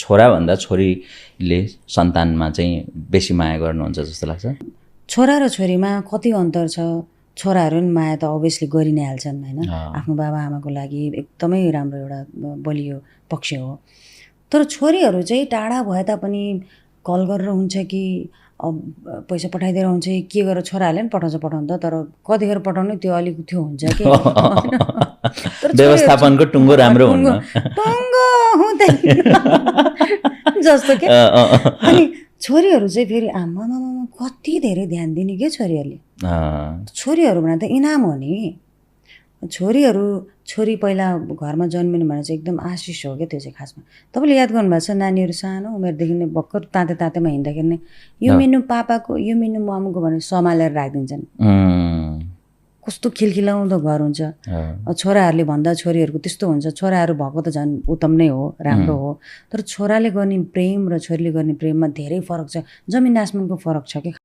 छोराभन्दा छोरीले सन्तानमा चाहिँ बेसी माया गर्नुहुन्छ जस्तो लाग्छ? छोरा र छोरीमा कति अन्तर छ? छोराहरू पनि माया त अभियसली गरि नै हाल्छन् होइन, आफ्नो बाबा आमाको लागि एकदमै राम्रो एउटा बलियो पक्ष हो। तर छोरीहरू चाहिँ टाढा भए तापनि कल गरेर हुन्छ कि पैसा पठाइदिएर हुन्छ कि के गरेर छोराहरूले पनि पठाउनु त, तर कतिखेर पठाउने त्यो अलिक त्यो हुन्छ कि व्यवस्थापनको टुङ्गो राम्रो हुन्न टुङ्गो हुँदैन जस्तो के। अनि छोरीहरू चाहिँ फेरि आमामा कति धेरै ध्यान दिने के छोरीहरूले। छोरीहरू भने त इनाम हो नि। छोरी पहिला घरमा जन्मिनु भने चाहिँ एकदम आशिष हो क्या त्यो चाहिँ खासमा। तपाईँले याद गर्नुभएको छ नानीहरू सानो उमेरदेखि नै भर्खर तातेमा हिँड्दाखेरि नै यो मिनु पापाको यो मिनु मम्मीको भनेर सम्हालेर राखिदिन्छन्। कस्तो खिलखिलाउँदो घर हुन्छ। छोराहरूले भन्दा छोरीहरूको त्यस्तो हुन्छ। छोराहरू भएको त झन् उत्तम नै हो, राम्रो हो, तर छोराले गर्ने प्रेम र छोरीले गर्ने प्रेममा धेरै फरक छ, जमिन आसमानको फरक छ कि